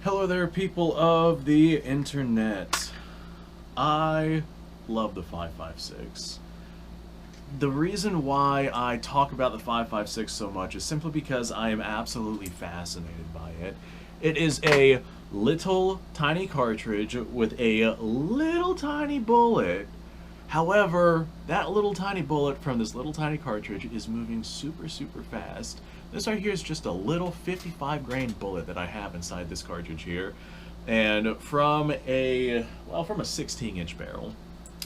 Hello there, people of the internet. I love the 5.56. The reason why I talk about the 5.56 so much is simply because I am absolutely fascinated by it. It is a little tiny cartridge with a little tiny bullet. However, that little tiny bullet from this little tiny cartridge is moving super fast. This right here is just a little 55 grain bullet that I have inside this cartridge here. And from a 16-inch barrel,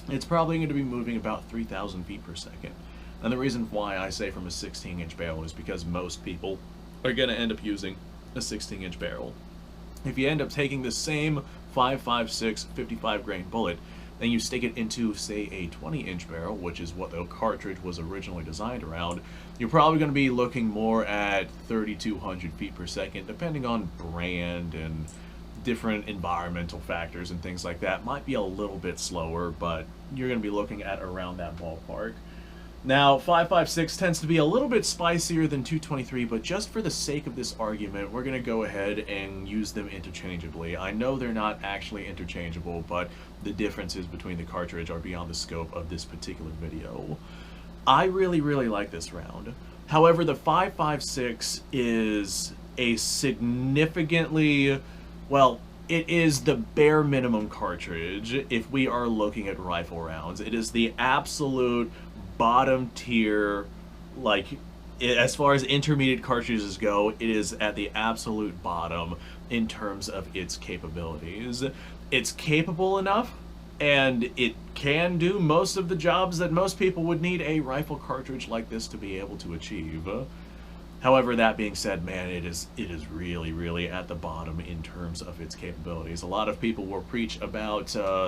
it's probably going to be moving about 3,000 feet per second. And the reason why I say from a 16-inch barrel is because most people are going to end up using a 16-inch barrel. If you end up taking the same 5.56 55 grain bullet, then you stick it into, say, a 20-inch barrel, which is what the cartridge was originally designed around, you're probably going to be looking more at 3,200 feet per second, depending on brand and different environmental factors and things like that. Might be a little bit slower, but you're going to be looking at around that ballpark. Now, 5.56 tends to be a little bit spicier than 223, but just for the sake of this argument, we're going to go ahead and use them interchangeably. I know they're not actually interchangeable, but the differences between the cartridge are beyond the scope of this particular video. I really like this round. However, the 5.56 is a significantly, well, it is the bare minimum cartridge if we are looking at rifle rounds. It is the absolute bottom tier, like, as far as intermediate cartridges go, it is at the absolute bottom in terms of its capabilities. It's capable enough, and it can do most of the jobs that most people would need a rifle cartridge like this to be able to achieve. However, that being said, man, it is really at the bottom in terms of its capabilities. A lot of people will preach about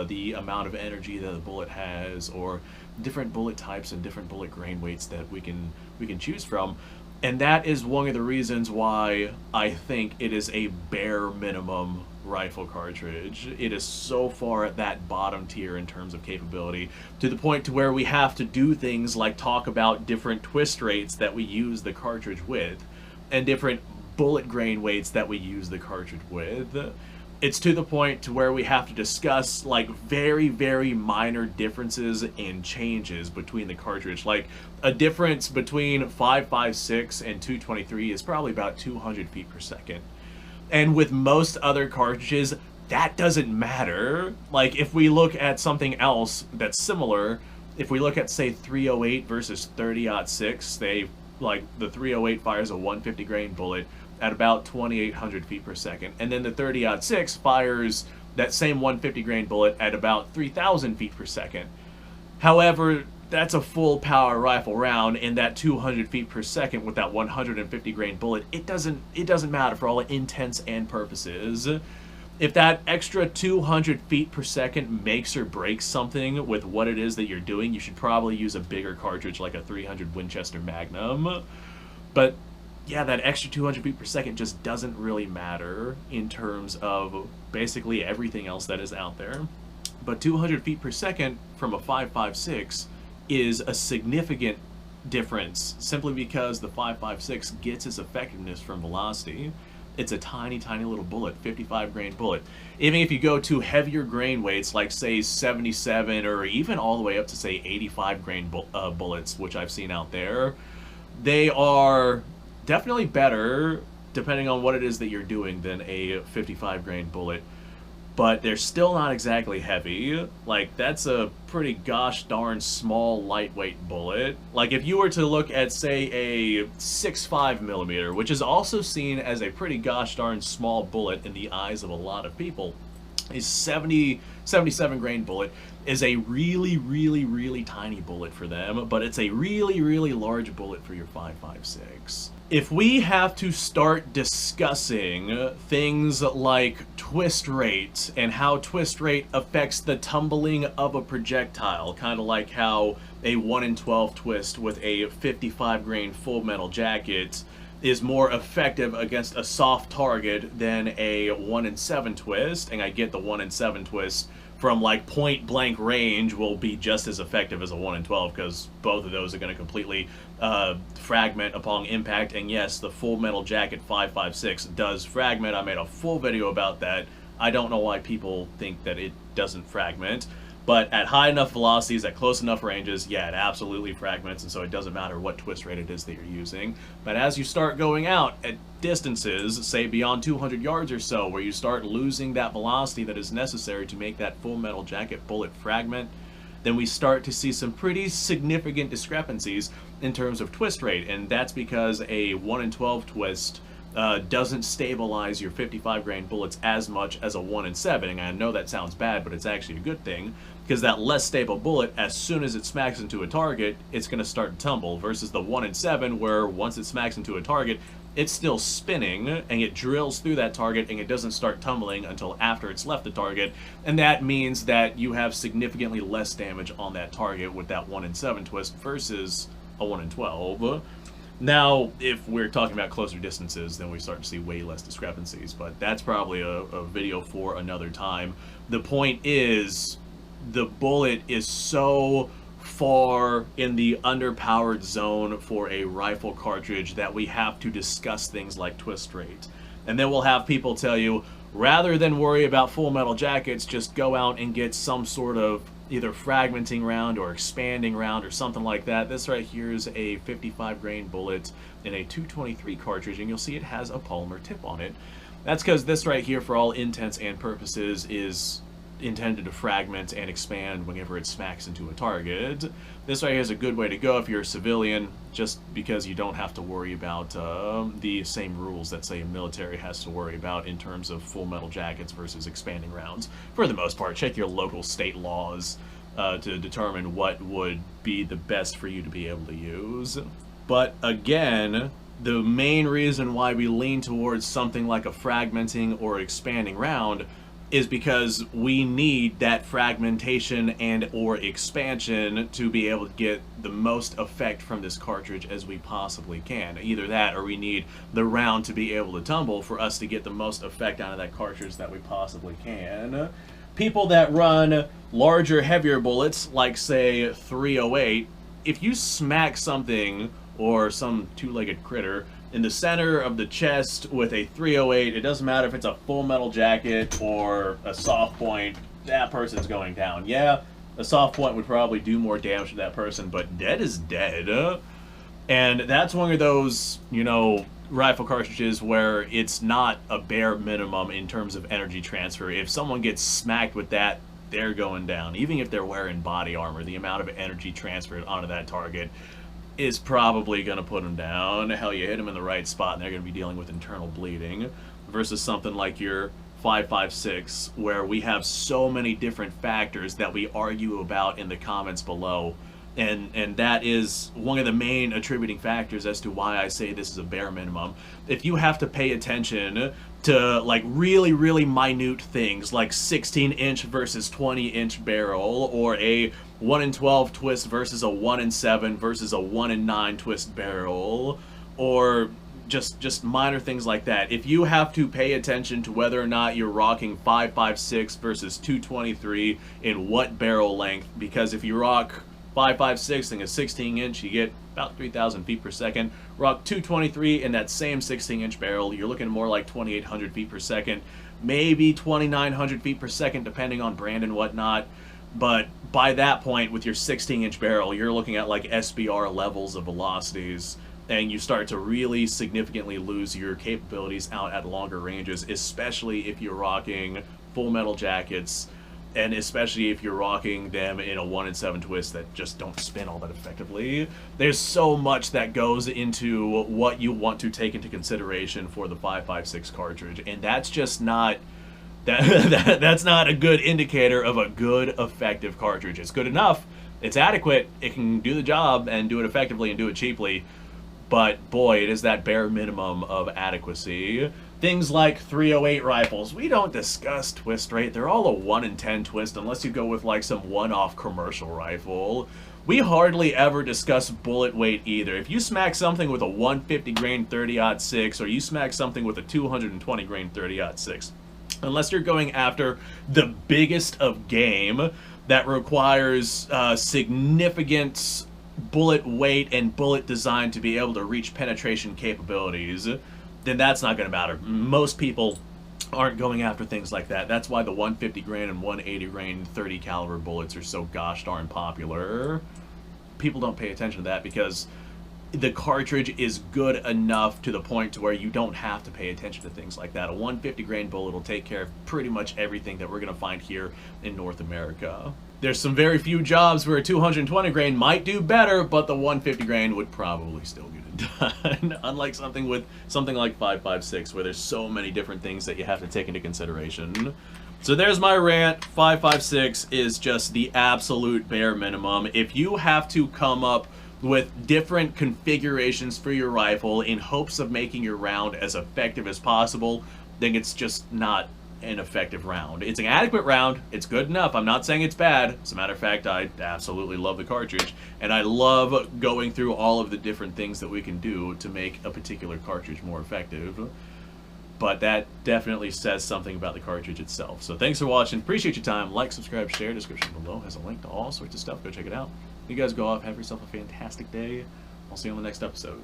the amount of energy that the bullet has, or different bullet types and different bullet grain weights that we can choose from, and that is one of the reasons why I think it is a bare minimum rifle cartridge. It is so far at that bottom tier in terms of capability, to the point to where we have to do things like talk about different twist rates that we use the cartridge with, and different bullet grain weights that we use the cartridge with. It's to the point to where we have to discuss like very minor differences and changes between the cartridge. Like a difference between 5.56 and 223 is probably about 200 feet per second. And with most other cartridges, that doesn't matter. Like if we look at something else that's similar, if we look at say 308 versus 30-06, the 308 fires a 150 grain bullet at about 2,800 feet per second, and then the 30-06 fires that same 150 grain bullet at about 3,000 feet per second. However, that's a full power rifle round, and that 200 feet per second with that 150 grain bullet, it doesn't matter for all intents and purposes. If that extra 200 feet per second makes or breaks something with what it is that you're doing, you should probably use a bigger cartridge like a 300 Winchester Magnum. But yeah, that extra 200 feet per second just doesn't really matter in terms of basically everything else that is out there. But 200 feet per second from a 5.56 is a significant difference, simply because the 5.56 gets its effectiveness from velocity. It's a tiny little bullet, 55 grain bullet. Even if you go to heavier grain weights, like say 77 or even all the way up to say 85 grain bullets, which I've seen out there, they are definitely better, depending on what it is that you're doing, than a 55 grain bullet. But they're still not exactly heavy. Like, that's a pretty gosh darn small, lightweight bullet. Like, if you were to look at, say, a 6.5 millimeter, which is also seen as a pretty gosh darn small bullet in the eyes of a lot of people, a 77 grain bullet is a really tiny bullet for them, but it's a really large bullet for your 5.56. If we have to start discussing things like twist rate and how twist rate affects the tumbling of a projectile, kind of like how a 1 in 12 twist with a 55 grain full metal jacket is more effective against a soft target than a 1 in 7 twist, and I get the 1 in 7 twist from like point blank range will be just as effective as a 1 in 12, because both of those are going to completely fragment upon impact. And yes, the Full Metal Jacket 556 does fragment. I made a full video about that. I don't know why people think that it doesn't fragment, but at high enough velocities, at close enough ranges, yeah, it absolutely fragments, and so it doesn't matter what twist rate it is that you're using. But as you start going out at distances, say beyond 200 yards or so, where you start losing that velocity that is necessary to make that Full Metal Jacket bullet fragment, then we start to see some pretty significant discrepancies in terms of twist rate, and that's because a 1 in 12 twist doesn't stabilize your 55 grain bullets as much as a 1 in 7, and I know that sounds bad, but it's actually a good thing, because that less stable bullet, as soon as it smacks into a target, it's going to start to tumble, versus the 1 in 7, where once it smacks into a target, it's still spinning, and it drills through that target, and it doesn't start tumbling until after it's left the target, and that means that you have significantly less damage on that target with that 1 in 7 twist versus a 1 in 12. Now, if we're talking about closer distances, then we start to see way less discrepancies, but that's probably a video for another time. The point is, the bullet is so far in the underpowered zone for a rifle cartridge that we have to discuss things like twist rate. And then we'll have people tell you, rather than worry about Full Metal Jackets, just go out and get some sort of either fragmenting round or expanding round or something like that. This right here is a 55 grain bullet in a 223 cartridge, and you'll see it has a polymer tip on it. That's because this right here, for all intents and purposes, is intended to fragment and expand whenever it smacks into a target. This right here is a good way to go if you're a civilian, just because you don't have to worry about the same rules that, say, a military has to worry about in terms of Full Metal Jackets versus expanding rounds. For the most part, check your local state laws to determine what would be the best for you to be able to use. But again, the main reason why we lean towards something like a fragmenting or expanding round is because we need that fragmentation and or expansion to be able to get the most effect from this cartridge as we possibly can. Either that, or we need the round to be able to tumble for us to get the most effect out of that cartridge that we possibly can. People that run larger, heavier bullets, like say 308, if you smack something or some two-legged critter in the center of the chest with a 308, it doesn't matter if it's a Full Metal Jacket or a soft point, that person's going down. Yeah, a soft point would probably do more damage to that person, but dead is dead. And that's one of those, you know, rifle cartridges where it's not a bare minimum in terms of energy transfer. If someone gets smacked with that, they're going down. Even if they're wearing body armor, the amount of energy transferred onto that target is probably going to put them down. Hell, you hit them in the right spot and they're going to be dealing with internal bleeding, versus something like your 556, where we have so many different factors that we argue about in the comments below. And that is one of the main attributing factors as to why I say this is a bare minimum. If you have to pay attention to like really, really minute things like 16-inch versus 20-inch barrel, or a 1 in 12 twist versus a 1 in 7 versus a 1 in 9 twist barrel, or just minor things like that. If you have to pay attention to whether or not you're rocking 556 versus 223 in what barrel length, because if you rock 556 in a 16-inch, you get about 3,000 feet per second. Rock 223 in that same 16-inch barrel, you're looking more like 2,800 feet per second, maybe 2,900 feet per second, depending on brand and whatnot. But by that point, with your 16-inch barrel, you're looking at like SBR levels of velocities, and you start to really significantly lose your capabilities out at longer ranges, especially if you're rocking Full Metal Jackets, and especially if you're rocking them in a 1 in 7 twist that just don't spin all that effectively. There's so much that goes into what you want to take into consideration for the 556 cartridge, and that's just not that's not a good indicator of a good, effective cartridge. It's good enough, it's adequate, it can do the job and do it effectively and do it cheaply, but boy, it is that bare minimum of adequacy. Things like 308 rifles, we don't discuss twist rate. They're all a 1 in 10 twist unless you go with like some one-off commercial rifle. We hardly ever discuss bullet weight either. If you smack something with a 150 grain 30-06, or you smack something with a 220 grain 30-06, Unless you're going after the biggest of game that requires significant bullet weight and bullet design to be able to reach penetration capabilities, then that's not going to matter. Most people aren't going after things like that. That's why the 150 grain and 180 grain 30 caliber bullets are so gosh darn popular. People don't pay attention to that because the cartridge is good enough to the point to where you don't have to pay attention to things like that. A 150 grain bullet will take care of pretty much everything that we're going to find here in North America. There's some very few jobs where a 220 grain might do better, but the 150 grain would probably still get it done. Unlike something like 5.56, where there's so many different things that you have to take into consideration. So there's my rant. 5.56 is just the absolute bare minimum. If you have to come up with different configurations for your rifle in hopes of making your round as effective as possible, then it's just not an effective round. It's an adequate round. It's good enough. I'm not saying it's bad. As a matter of fact, I absolutely love the cartridge, and I love going through all of the different things that we can do to make a particular cartridge more effective. But that definitely says something about the cartridge itself. So thanks for watching. Appreciate your time. Like, subscribe, share. Description below has a link to all sorts of stuff. Go check it out. You guys go off. Have yourself a fantastic day. I'll see you on the next episode.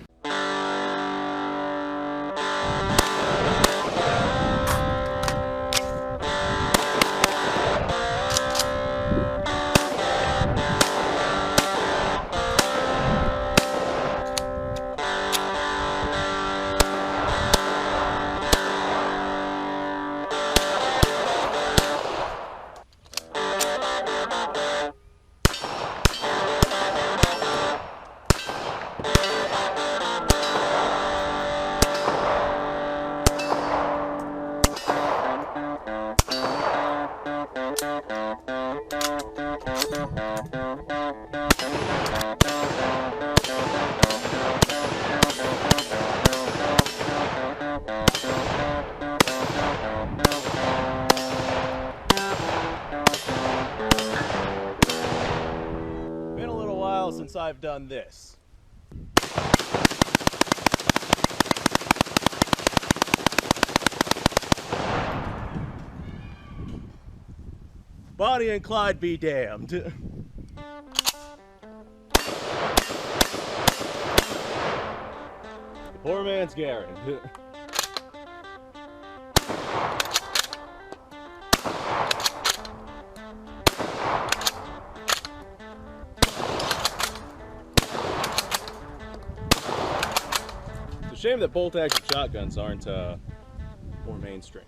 Since I've done this. Bonnie and Clyde be damned. Poor man's Gary. It's a shame that bolt-action shotguns aren't more mainstream.